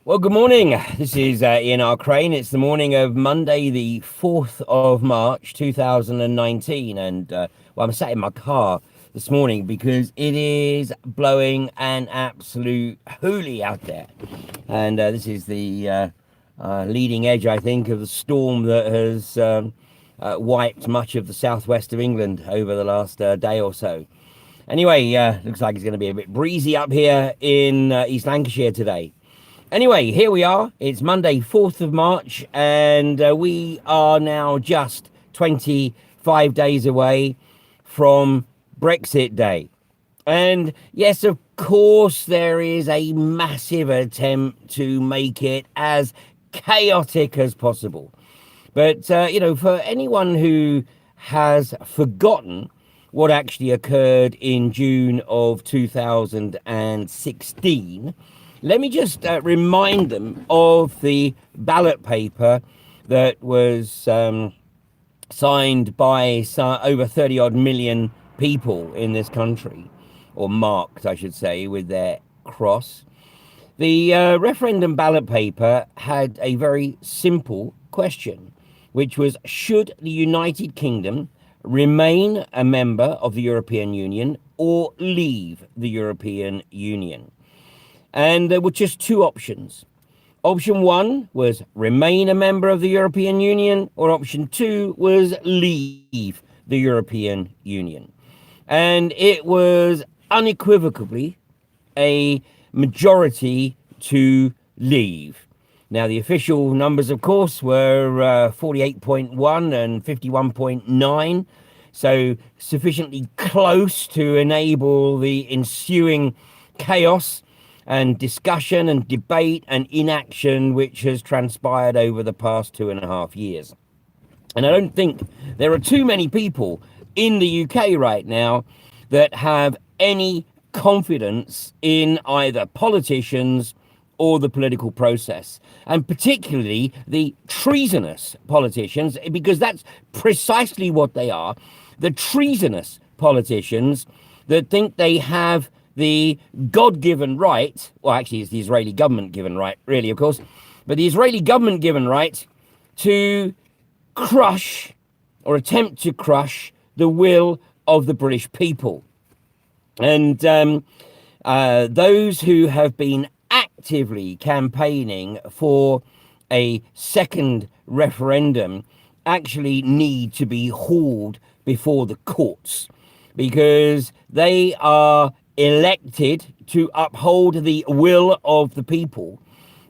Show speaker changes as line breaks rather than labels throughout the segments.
Well, good morning. This is Ian R. Crane. It's the morning of Monday, the 4th of March, 2019. I'm sat in my car this morning because it is blowing an absolute hoolie out there. And this is the leading edge, I think, of the storm that has wiped much of the southwest of England over the last day or so. Anyway, looks like it's going to be a bit breezy up here in East Lancashire today. Anyway, here we are. It's Monday, 4th of March, and we are now just 25 days away from Brexit Day. And yes, of course, there is a massive attempt to make it as chaotic as possible. But, for anyone who has forgotten what actually occurred in June of 2016, let me just remind them of the ballot paper that was signed by over 30 odd million people in this country, or marked, I should say, with their cross. The referendum ballot paper had a very simple question, which was, should the United Kingdom remain a member of the European Union or leave the European Union? And there were just two options. Option one was remain a member of the European Union, or option two was leave the European Union. And it was unequivocally a majority to leave. Now, the official numbers, of course, were 48.1 and 51.9, so sufficiently close to enable the ensuing chaos and discussion and debate and inaction which has transpired over the past 2.5 years. And I don't think there are too many people in the UK right now that have any confidence in either politicians or the political process, and particularly the treasonous politicians, because that's precisely what they are. The treasonous politicians that think they have the God-given right, well, actually, it's the Israeli government-given right, really, of course, but the Israeli government-given right to crush or attempt to crush the will of the British people. And those who have been actively campaigning for a second referendum actually need to be hauled before the courts, because they are elected to uphold the will of the people,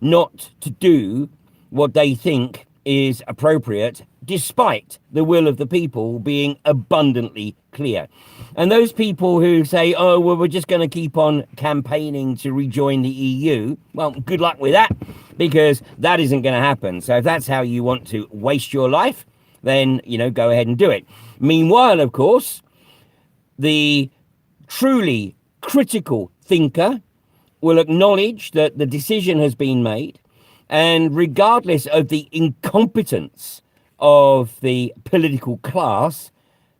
not to do what they think is appropriate, despite the will of the people being abundantly clear. And those people who say, oh, well, we're just going to keep on campaigning to rejoin the EU, well, good luck with that, because that isn't going to happen. So if that's how you want to waste your life, then, go ahead and do it. Meanwhile, of course, the truly critical thinker will acknowledge that the decision has been made, and regardless of the incompetence of the political class,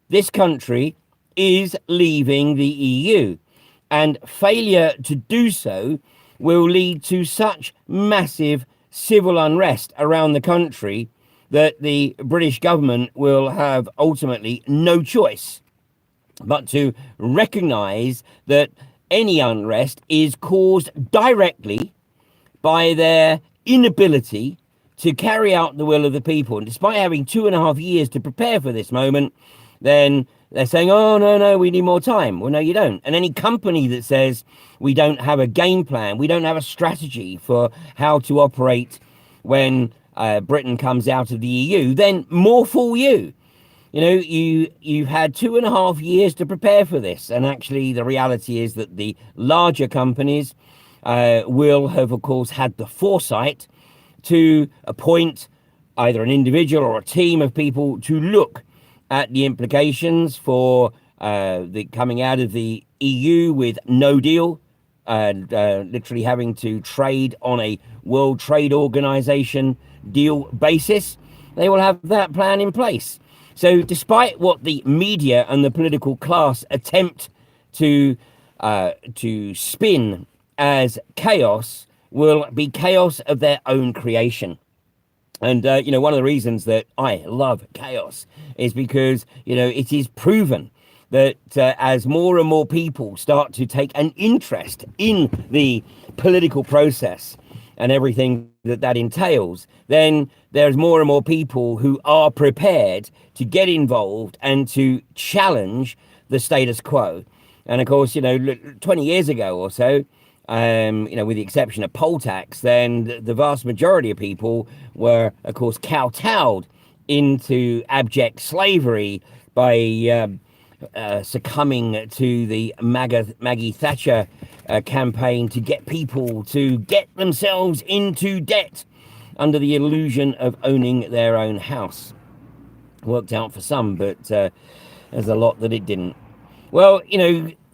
this country is leaving the EU, and failure to do so will lead to such massive civil unrest around the country that the British government will have ultimately no choice but to recognize that any unrest is caused directly by their inability to carry out the will of the people. And despite having 2.5 years to prepare for this moment, then they're saying, oh, no, we need more time. Well, no, you don't. And any company that says we don't have a game plan, we don't have a strategy for how to operate when Britain comes out of the EU, then more fool you. You've had 2.5 years to prepare for this. And actually, the reality is that the larger companies will have, of course, had the foresight to appoint either an individual or a team of people to look at the implications for the coming out of the EU with no deal, literally having to trade on a World Trade Organization deal basis. They will have that plan in place. So despite what the media and the political class attempt to spin as chaos, will be chaos of their own creation. And, one of the reasons that I love chaos is because, it is proven that as more and more people start to take an interest in the political process and everything that entails, then there's more and more people who are prepared to get involved and to challenge the status quo. And of course, 20 years ago or so, with the exception of poll tax, then the vast majority of people were, of course, kowtowed into abject slavery by succumbing to the Maggie Thatcher campaign to get people to get themselves into debt under the illusion of owning their own house. Worked out for some, but there's a lot that it didn't. Well,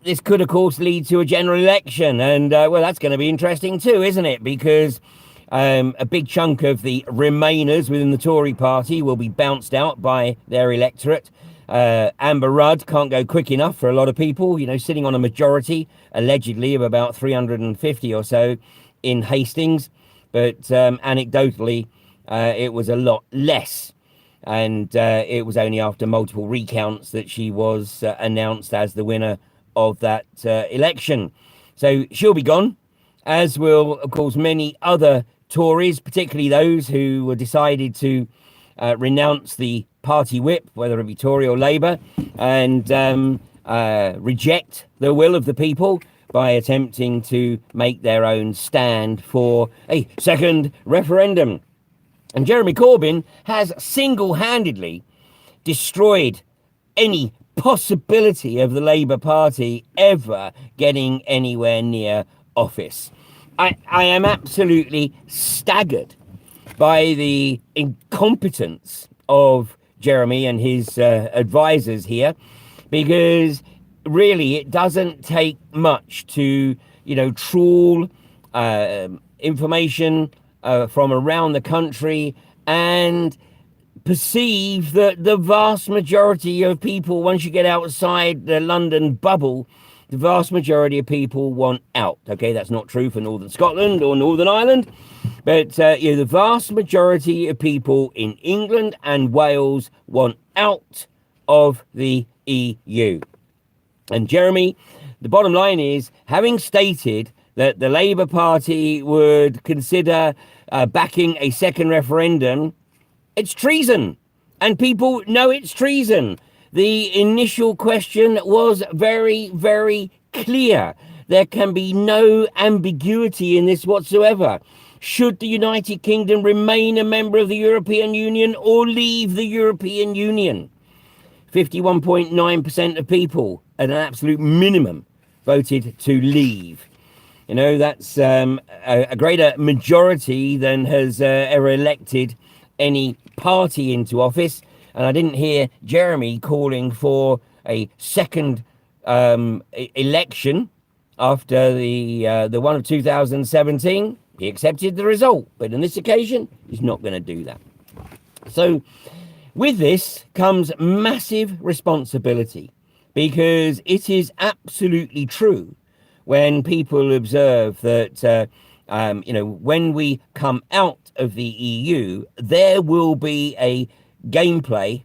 this could, of course, lead to a general election. And, that's going to be interesting too, isn't it? Because a big chunk of the Remainers within the Tory party will be bounced out by their electorate. Amber Rudd can't go quick enough for a lot of people, sitting on a majority, allegedly, of about 350 or so in Hastings. But anecdotally, it was a lot less. And it was only after multiple recounts that she was announced as the winner of that election. So she'll be gone, as will, of course, many other Tories, particularly those who decided to renounce the party whip, whether it be Tory or Labour, and reject the will of the people by attempting to make their own stand for a second referendum. And Jeremy Corbyn has single-handedly destroyed any possibility of the Labour Party ever getting anywhere near office. I am absolutely staggered by the incompetence of Jeremy and his advisors here, because really it doesn't take much to, trawl information from around the country and perceive that the vast majority of people, once you get outside the London bubble, the vast majority of people want out. Okay, that's not true for Northern Scotland or Northern Ireland, but the vast majority of people in England and Wales want out of the EU. And Jeremy, the bottom line is, having stated that the Labour Party would consider backing a second referendum, it's treason. And people know it's treason. The initial question was very, very clear. There can be no ambiguity in this whatsoever. Should the United Kingdom remain a member of the European Union or leave the European Union? 51.9% of people, at an absolute minimum, voted to leave. That's a greater majority than has ever elected any party into office. And I didn't hear Jeremy calling for a second election after the one of 2017. He accepted the result, but on this occasion, he's not going to do that. So with this comes massive responsibility, because it is absolutely true when people observe that, when we come out of the EU, there will be a gameplay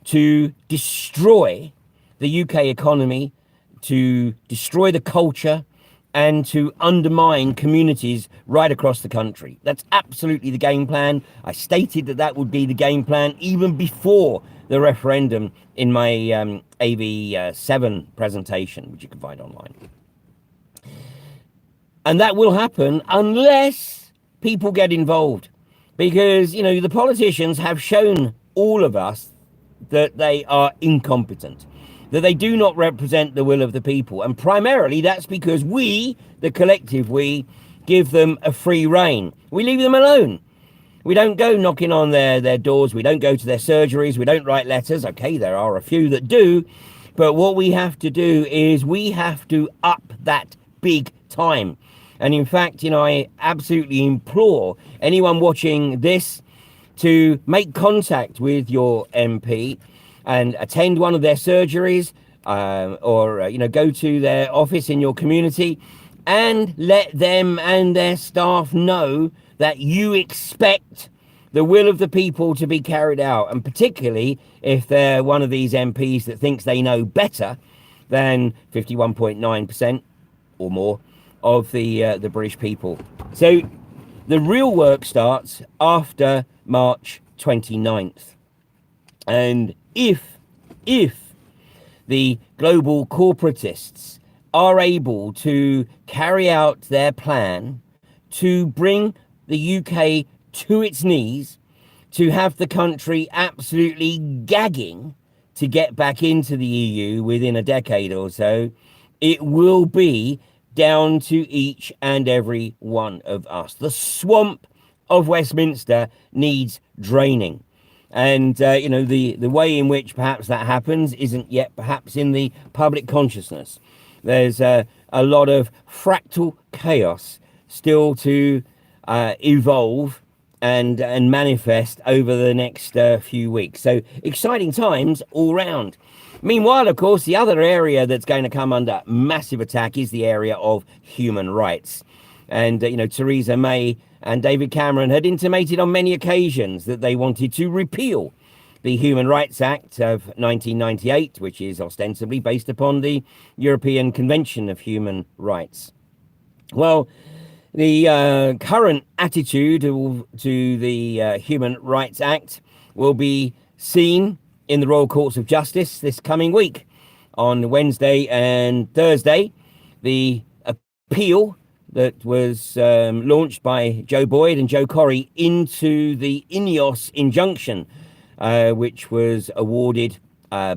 to destroy the UK economy, to destroy the culture, and to undermine communities right across the country. That's absolutely the game plan. I stated that would be the game plan even before the referendum in my AV7 presentation, which you can find online. And that will happen unless people get involved, because, the politicians have shown all of us that they are incompetent, that they do not represent the will of the people. And primarily that's because we, the collective we, give them a free rein. We leave them alone. We don't go knocking on their doors. We don't go to their surgeries. We don't write letters. Okay, there are a few that do. But what we have to do is we have to up that big time. And in fact, I absolutely implore anyone watching this to make contact with your MP and attend one of their surgeries, or go to their office in your community and let them and their staff know that you expect the will of the people to be carried out, and particularly if they're one of these MPs that thinks they know better than 51.9% or more of the British people. So the real work starts after March 29th. And if the global corporatists are able to carry out their plan to bring the UK to its knees, to have the country absolutely gagging to get back into the EU within a decade or so, it will be down to each and every one of us. The swamp of Westminster needs draining. And, the way in which perhaps that happens isn't yet perhaps in the public consciousness. There's a lot of fractal chaos still to evolve and manifest over the next few weeks. So exciting times all round. Meanwhile, of course, the other area that's going to come under massive attack is the area of human rights. And, Theresa May and David Cameron had intimated on many occasions that they wanted to repeal the Human Rights Act of 1998, which is ostensibly based upon the European Convention of Human Rights. Well, the current attitude to the Human Rights Act will be seen in the Royal Courts of Justice this coming week. On Wednesday and Thursday, the appeal that was launched by Joe Boyd and Joe Corrie into the INEOS injunction, which was awarded by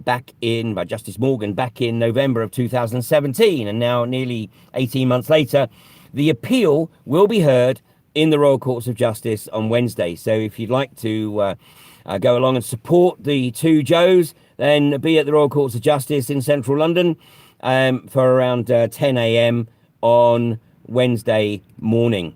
Justice Morgan back in November of 2017. And now, nearly 18 months later, the appeal will be heard in the Royal Courts of Justice on Wednesday. So if you'd like to go along and support the two Joes, then be at the Royal Courts of Justice in central London for around 10 a.m. on Wednesday morning.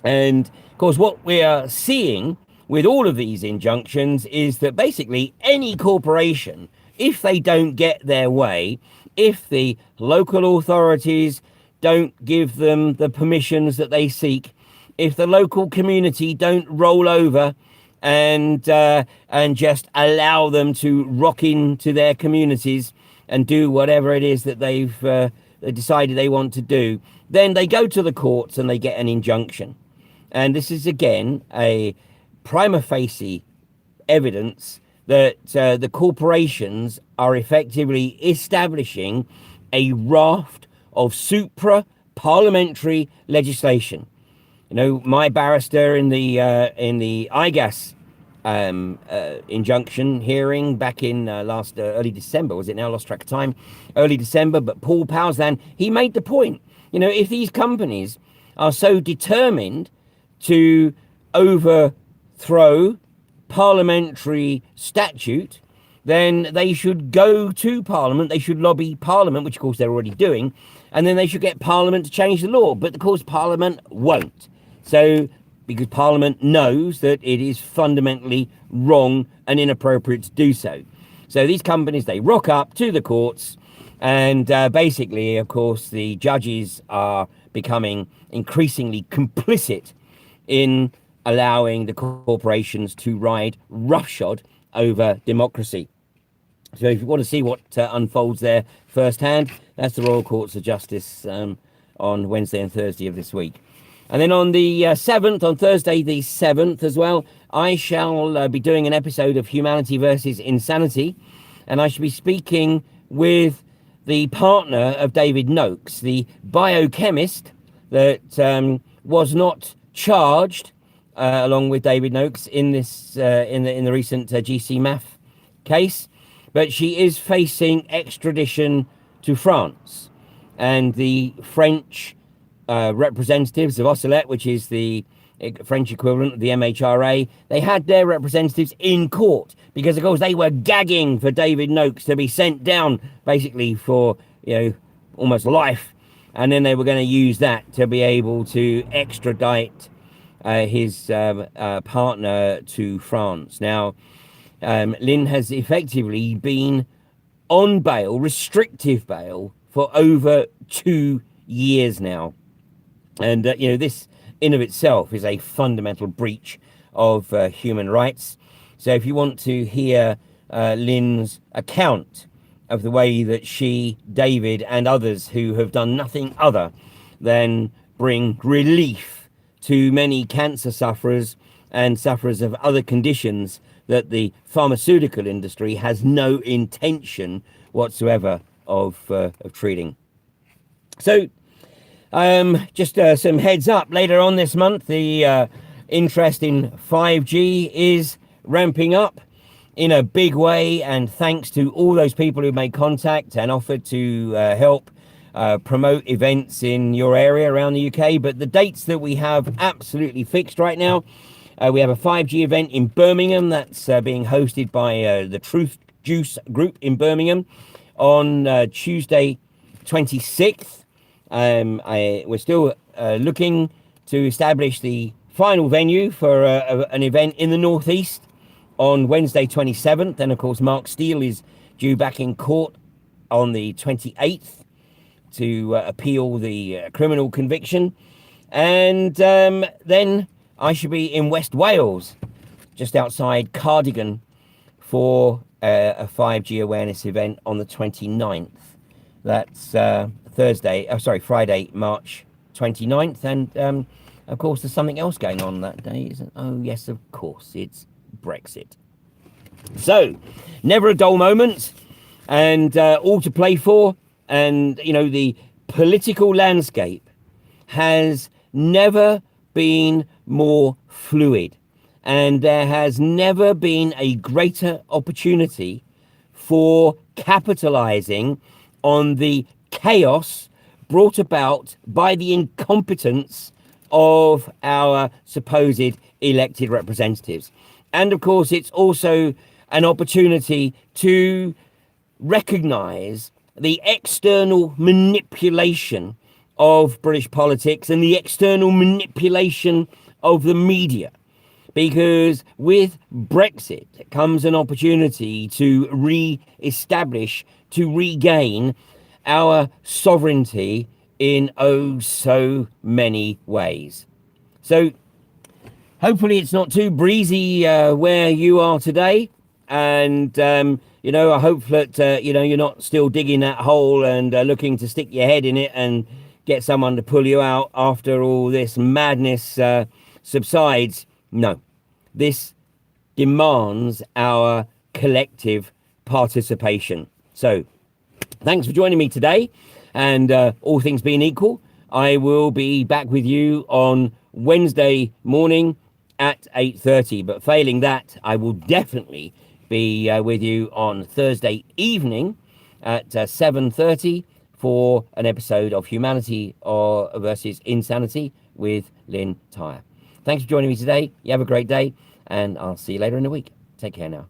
And of course, what we are seeing with all of these injunctions is that basically any corporation, if they don't get their way, if the local authorities don't give them the permissions that they seek, if the local community don't roll over and just allow them to rock into their communities and do whatever it is that they've decided they want to do, then they go to the courts and they get an injunction. And this is, again, a prima facie evidence that the corporations are effectively establishing a raft of supra-parliamentary legislation. My barrister in the IGAS injunction hearing back in last early December, was it now? Lost track of time. Early December, but Paul Powsland, he made the point. If these companies are so determined to overthrow parliamentary statute, then they should go to Parliament. They should lobby Parliament, which of course they're already doing, and then they should get Parliament to change the law. But of course Parliament won't. So, because Parliament knows that it is fundamentally wrong and inappropriate to do so. So these companies, they rock up to the courts, and basically, of course, the judges are becoming increasingly complicit in allowing the corporations to ride roughshod over democracy. So if you want to see what unfolds there firsthand, that's the Royal Courts of Justice on Wednesday and Thursday of this week. And then on the 7th, on Thursday the 7th as well, I shall be doing an episode of Humanity versus Insanity, and I shall be speaking with the partner of David Noakes, the biochemist that was not charged along with David Noakes in this in the recent GC Math case, but she is facing extradition to France, and the French representatives of Ocelot, which is the French equivalent of the MHRA, they had their representatives in court because, of course, they were gagging for David Noakes to be sent down basically for, almost life. And then they were going to use that to be able to extradite his partner to France. Now, Lynn has effectively been on bail, restrictive bail, for over 2 years now. And, this in of itself is a fundamental breach of human rights. So if you want to hear Lynn's account of the way that she, David, and others who have done nothing other than bring relief to many cancer sufferers and sufferers of other conditions that the pharmaceutical industry has no intention whatsoever of treating. So just some heads up, later on this month, the interest in 5G is ramping up in a big way, and thanks to all those people who made contact and offered to help promote events in your area around the UK. But the dates that we have absolutely fixed right now, we have a 5G event in Birmingham that's being hosted by the Truth Juice Group in Birmingham on Tuesday 26th. We're still looking to establish the final venue for an event in the Northeast on Wednesday 27th. And of course, Mark Steele is due back in court on the 28th to appeal the criminal conviction. And then I should be in West Wales, just outside Cardigan, for a 5G awareness event on the 29th. That's Friday, March 29th. And of course, there's something else going on that day, isn't? Oh, yes, of course, it's Brexit. So, never a dull moment, and all to play for. And, the political landscape has never been more fluid, and there has never been a greater opportunity for capitalizing on the chaos brought about by the incompetence of our supposed elected representatives. And of course, it's also an opportunity to recognize the external manipulation of British politics and the external manipulation of the media. Because with Brexit comes an opportunity to re-establish, to regain our sovereignty in oh so many ways. So hopefully it's not too breezy where you are today. And, I hope that, you're not still digging that hole and looking to stick your head in it and get someone to pull you out after all this madness subsides. No, this demands our collective participation. So thanks for joining me today. And all things being equal, I will be back with you on Wednesday morning at 8:30. But failing that, I will definitely be with you on Thursday evening at 7:30 for an episode of Humanity versus Insanity with Lynn Tyre. Thanks for joining me today. You have a great day, and I'll see you later in the week. Take care now.